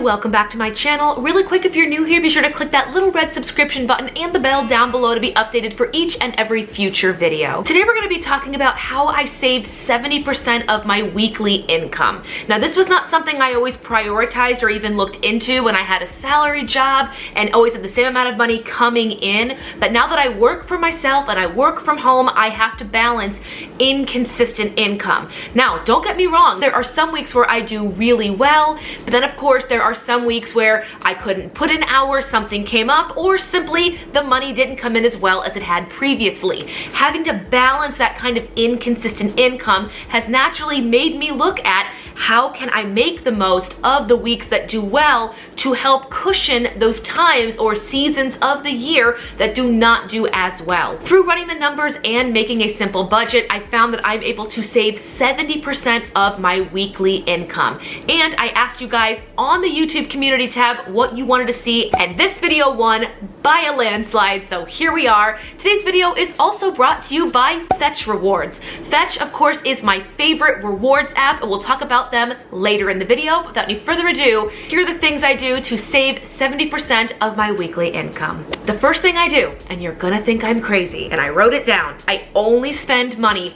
welcome back to my channel. Really quick, if you're new here, be sure to click that little red subscription button and the bell down below to be updated for each and every future video. Today we're going to be talking about how I save 70% of my weekly income. Now this was not something I always prioritized or even looked into when I had a salary job and always had the same amount of money coming in, but now that I work for myself and I work from home, I have to balance inconsistent income. Now don't get me wrong, there are some weeks where I do really well, but then of course there are some weeks where I couldn't put in hours, something came up, or simply the money didn't come in as well as it had previously. Having to balance that kind of inconsistent income has naturally made me look at how can I make the most of the weeks that do well to help cushion those times or seasons of the year that do not do as well. Through running the numbers and making a simple budget, I found that I'm able to save 70% of my weekly income. And I asked you guys on the YouTube community tab what you wanted to see, and this video won by a landslide, so here we are. Today's video is also brought to you by Fetch Rewards. Fetch, of course, is my favorite rewards app, and we'll talk about them later in the video. Without any further ado, here are the things I do to save 70% of my weekly income. The first thing I do, and you're gonna think I'm crazy, and I wrote it down, I only spend money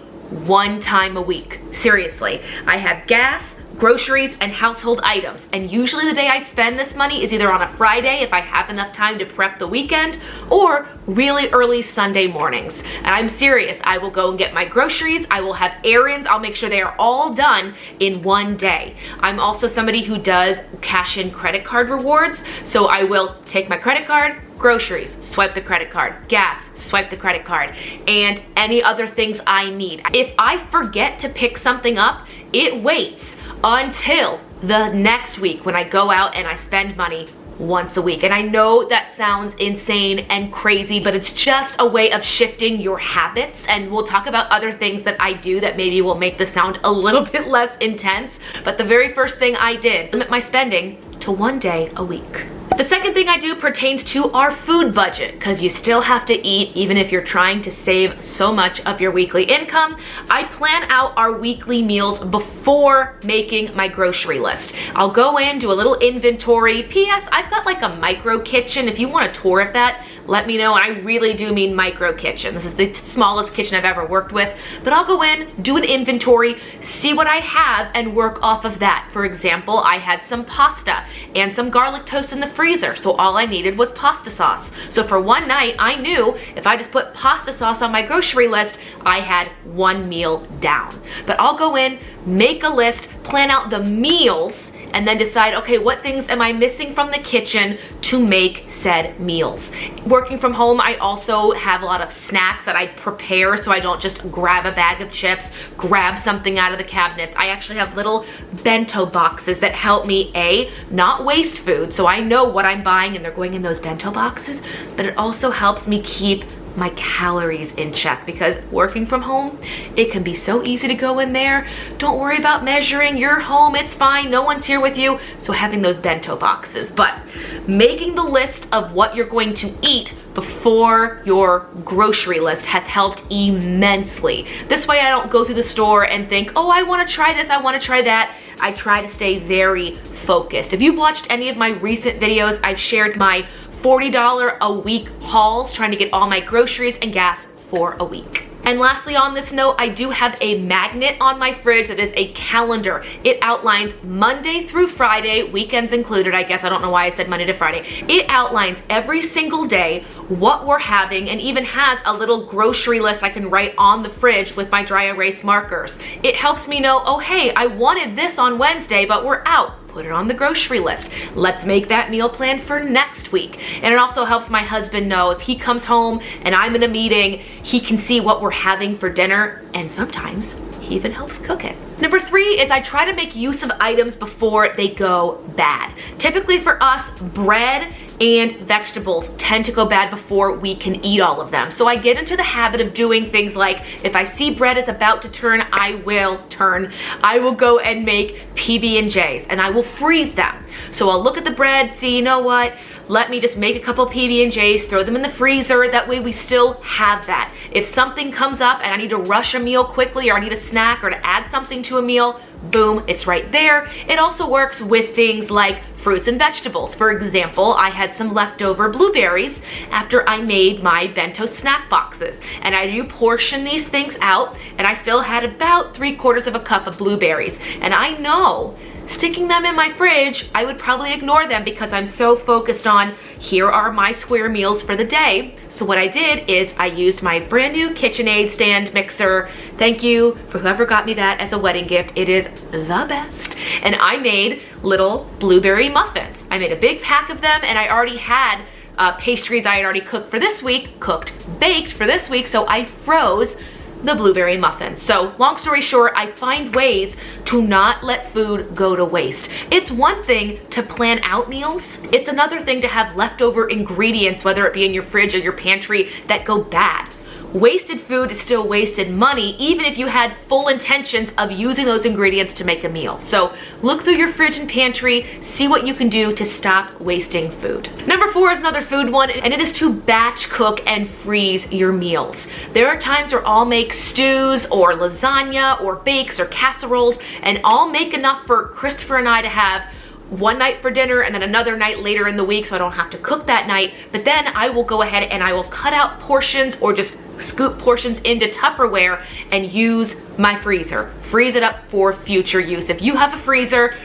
one time a week. Seriously, I have gas, groceries, and household items, and usually the day I spend this money is either on a Friday if I have enough time to prep the weekend, or really early Sunday mornings. And I'm serious, I will go and get my groceries, I will have errands, I'll make sure they are all done in one day. I'm also somebody who does cash in credit card rewards, so I will take my credit card, groceries, swipe the credit card, gas, swipe the credit card, and any other things I need. If I forget to pick something up, it waits until the next week when I go out and I spend money once a week. And I know that sounds insane and crazy, but it's just a way of shifting your habits. And we'll talk about other things that I do that maybe will make this sound a little bit less intense. But the very first thing I did, limit my spending to one day a week. The second thing I do pertains to our food budget, because you still have to eat even if you're trying to save so much of your weekly income. I plan out our weekly meals before making my grocery list. I'll go in, do a little inventory. P.S. I've got like a micro kitchen. If you want a tour of that, let me know. I really do mean micro kitchen. This is the smallest kitchen I've ever worked with, but I'll go in, do an inventory, see what I have, and work off of that. For example, I had some pasta and some garlic toast in the freezer, so all I needed was pasta sauce. So for one night, I knew if I just put pasta sauce on my grocery list, I had one meal down. But I'll go in, make a list, plan out the meals, and then decide, okay, what things am I missing from the kitchen to make said meals. Working from home, I also have a lot of snacks that I prepare, so I don't just grab a bag of chips, grab something out of the cabinets. I actually have little bento boxes that help me, A, not waste food, so I know what I'm buying and they're going in those bento boxes, but it also helps me keep my calories in check, because working from home, it can be so easy to go in there. Don't worry about measuring, you're home, it's fine, no one's here with you. So having those bento boxes, but making the list of what you're going to eat before your grocery list has helped immensely. This way I don't go through the store and think, oh, I want to try this, I want to try that. I try to stay very focused. If you've watched any of my recent videos, I've shared my $40 a week hauls, trying to get all my groceries and gas for a week. And lastly on this note, I do have a magnet on my fridge that is a calendar. It outlines Monday through Friday, weekends included, I guess. I don't know why I said Monday to Friday. It outlines every single day what we're having, and even has a little grocery list I can write on the fridge with my dry erase markers. It helps me know, oh hey, I wanted this on Wednesday, but we're out. Put it on the grocery list. Let's make that meal plan for next week. And it also helps my husband know if he comes home and I'm in a meeting, he can see what we're having for dinner, and sometimes he even helps cook it. Number 3 is I try to make use of items before they go bad. Typically for us, bread and vegetables tend to go bad before we can eat all of them. So I get into the habit of doing things like, if I see bread is about to turn, I will go and make PB&Js, and I will freeze them. So I'll look at the bread, see, you know what, let me just make a couple PB&Js, throw them in the freezer. That way we still have that. If something comes up and I need to rush a meal quickly, or I need a snack or to add something to a meal, boom, it's right there. It also works with things like fruits and vegetables. For example, I had some leftover blueberries after I made my bento snack boxes, and I do portion these things out, and I still had about 3/4 of a cup of blueberries. And I know sticking them in my fridge, I would probably ignore them because I'm so focused on, here are my square meals for the day. So what I did is I used my brand new KitchenAid stand mixer. Thank you for whoever got me that as a wedding gift. It is the best. And I made little blueberry muffins. I made a big pack of them, and I already had pastries I had already cooked for this week, baked for this week, so I froze the blueberry muffin. So long story short, I find ways to not let food go to waste. It's one thing to plan out meals. It's another thing to have leftover ingredients, whether it be in your fridge or your pantry, that go bad. Wasted food is still wasted money, even if you had full intentions of using those ingredients to make a meal. So look through your fridge and pantry, see what you can do to stop wasting food. Number 4 is another food one, and it is to batch cook and freeze your meals. There are times where I'll make stews or lasagna or bakes or casseroles, and I'll make enough for Christopher and I to have one night for dinner and then another night later in the week, so I don't have to cook that night. But then I will go ahead and I will cut out portions or just scoop portions into Tupperware and use my freezer. Freeze it up for future use. If you have a freezer,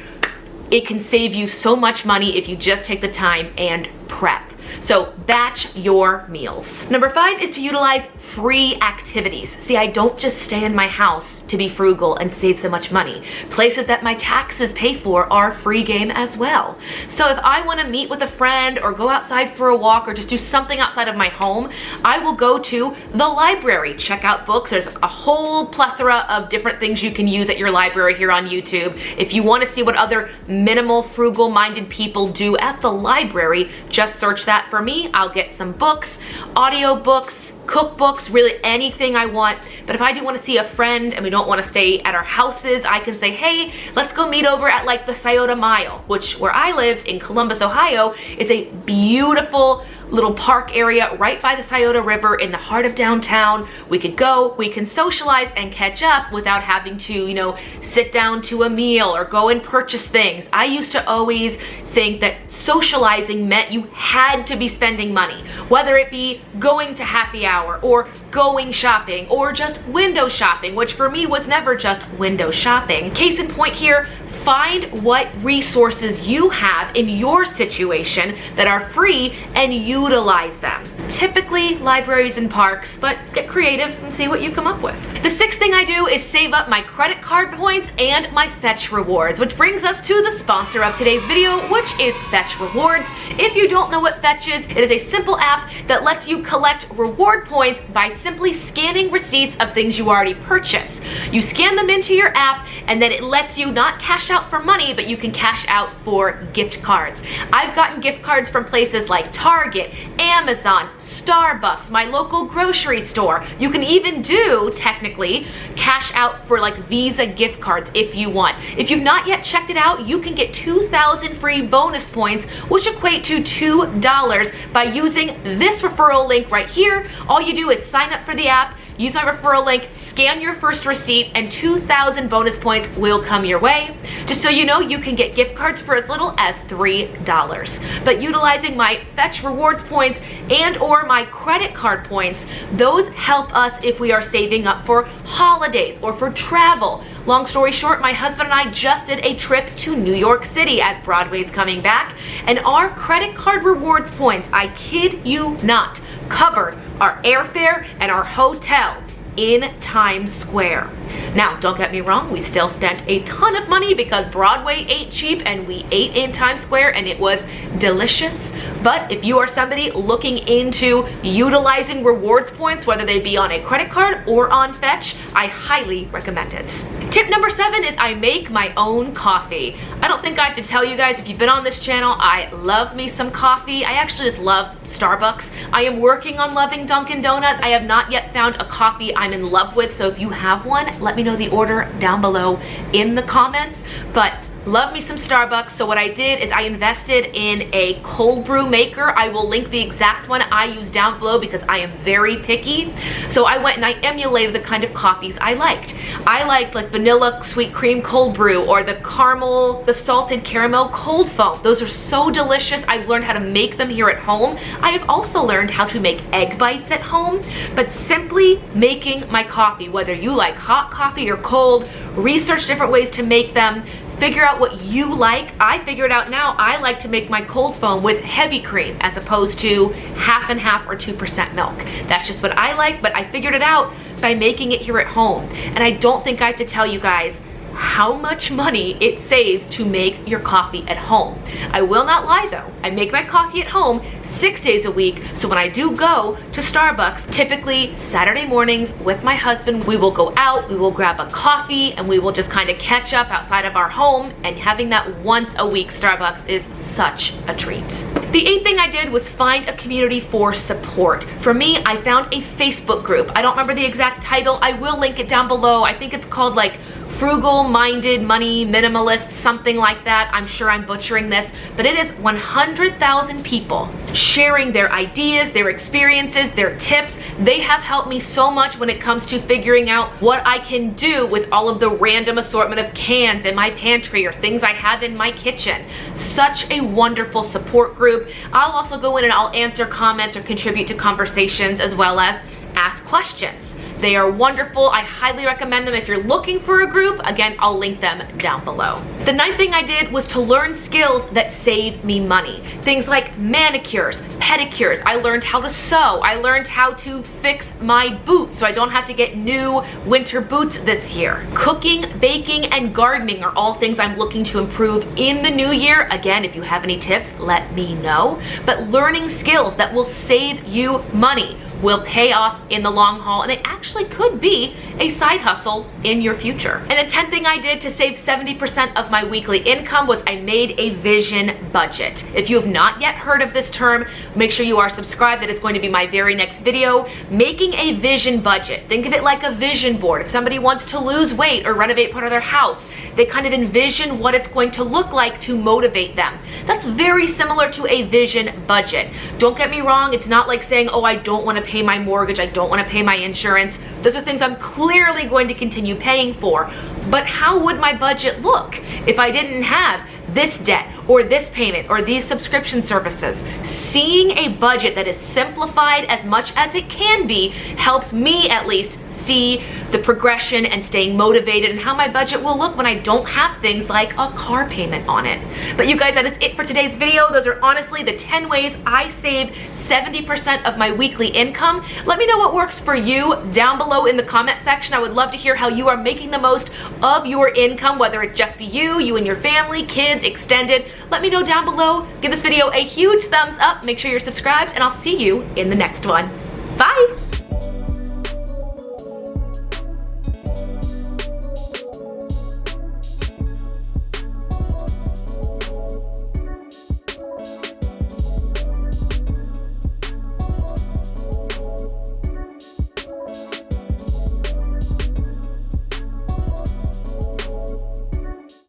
it can save you so much money if you just take the time and prep. So batch your meals. Number 5 is to utilize free activities. See, I don't just stay in my house to be frugal and save so much money. Places that my taxes pay for are free game as well. So if I want to meet with a friend or go outside for a walk or just do something outside of my home, I will go to the library, check out books. There's a whole plethora of different things you can use at your library here on YouTube. If you want to see what other minimal, frugal-minded people do at the library, just search that for me. I'll get some books, audio books, cookbooks, really anything I want. But if I do want to see a friend and we don't want to stay at our houses, I can say, hey, let's go meet over at like the Scioto Mile, which where I live in Columbus, Ohio, is a beautiful little park area right by the Scioto River in the heart of downtown. We could go, we can socialize and catch up without having to, you know, sit down to a meal or go and purchase things. I used to always think that socializing meant you had to be spending money, whether it be going to happy hour or going shopping or just window shopping, which for me was never just window shopping. Case in point here, find what resources you have in your situation that are free and utilize them. Typically libraries and parks, but get creative and see what you come up with. The 6th thing I do is save up my credit card points and my Fetch rewards, which brings us to the sponsor of today's video, which is Fetch Rewards. If you don't know what Fetch is, it is a simple app that lets you collect reward points by simply scanning receipts of things you already purchased. You scan them into your app, and then it lets you not cash out for money, but you can cash out for gift cards. I've gotten gift cards from places like Target, Amazon, Starbucks, my local grocery store. You can even do, technically, cash out for like Visa gift cards if you want. If you've not yet checked it out, you can get 2,000 free bonus points, which equate to $2 by using this referral link right here. All you do is sign up for the app, use my referral link, scan your first receipt, and 2,000 bonus points will come your way. Just so you know, you can get gift cards for as little as $3. But utilizing my Fetch Rewards points and or my credit card points, those help us if we are saving up for holidays or for travel. Long story short, my husband and I just did a trip to New York City as Broadway's coming back, and our credit card rewards points, I kid you not, covered our airfare and our hotel in Times Square. Now, don't get me wrong, we still spent a ton of money because Broadway ain't cheap, and we ate in Times Square and it was delicious. But if you are somebody looking into utilizing rewards points, whether they be on a credit card or on Fetch, I highly recommend it. Tip number 7 is I make my own coffee. I don't think I have to tell you guys, if you've been on this channel, I love me some coffee. I actually just love Starbucks. I am working on loving Dunkin' Donuts. I have not yet found a coffee I'm in love with, so if you have one, let me know the order down below in the comments. But Love me some Starbucks. So what I did is I invested in a cold brew maker. I will link the exact one I use down below because I am very picky. So I went and I emulated the kind of coffees I liked. I liked like vanilla sweet cream cold brew, or the caramel, the salted caramel cold foam. Those are so delicious. I've learned how to make them here at home. I have also learned how to make egg bites at home, but simply making my coffee, whether you like hot coffee or cold, research different ways to make them. Figure out what you like. I figured out now I like to make my cold foam with heavy cream as opposed to half and half or 2% milk. That's just what I like, but I figured it out by making it here at home. And I don't think I have to tell you guys how much money it saves to make your coffee at home. I will not lie though, I make my coffee at home 6 days a week, so when I do go to Starbucks, typically Saturday mornings with my husband, we will go out, we will grab a coffee, and we will just kind of catch up outside of our home, and having that once a week Starbucks is such a treat. The 8th thing I did was find a community for support. For me, I found a Facebook group. I don't remember the exact title. I will link it down below. I think it's called like Frugal Minded Money Minimalist, something like that. I'm sure I'm butchering this, but it is 100,000 people sharing their ideas, their experiences, their tips. They have helped me so much when it comes to figuring out what I can do with all of the random assortment of cans in my pantry or things I have in my kitchen. Such a wonderful support group. I'll also go in and I'll answer comments or contribute to conversations, as well as ask questions. They are wonderful. I highly recommend them if you're looking for a group. Again, I'll link them down below. The 9th thing I did was to learn skills that save me money. Things like manicures, pedicures. I learned how to sew. I learned how to fix my boots so I don't have to get new winter boots this year. Cooking, baking, and gardening are all things I'm looking to improve in the new year. Again, if you have any tips, let me know. But learning skills that will save you money will pay off in the long haul, and it actually could be a side hustle in your future. And the 10th thing I did to save 70% of my weekly income was I made a vision budget. If you have not yet heard of this term, make sure you are subscribed. That is going to be my very next video. Making a vision budget. Think of it like a vision board. If somebody wants to lose weight or renovate part of their house, they kind of envision what it's going to look like to motivate them. That's very similar to a vision budget. Don't get me wrong, it's not like saying, oh, I don't want to pay my mortgage, I don't want to pay my insurance. Those are things I'm clearly going to continue paying for. But how would my budget look if I didn't have this debt or this payment or these subscription services? Seeing a budget that is simplified as much as it can be helps me at least see the progression and staying motivated and how my budget will look when I don't have things like a car payment on it. But you guys, that is it for today's video. Those are honestly the 10 ways I save 70% of my weekly income. Let me know what works for you down below in the comment section. I would love to hear how you are making the most of your income, whether it just be you and your family, kids, extended. Let me know down below. Give this video a huge thumbs up. Make sure you're subscribed, and I'll see you in the next one. Bye!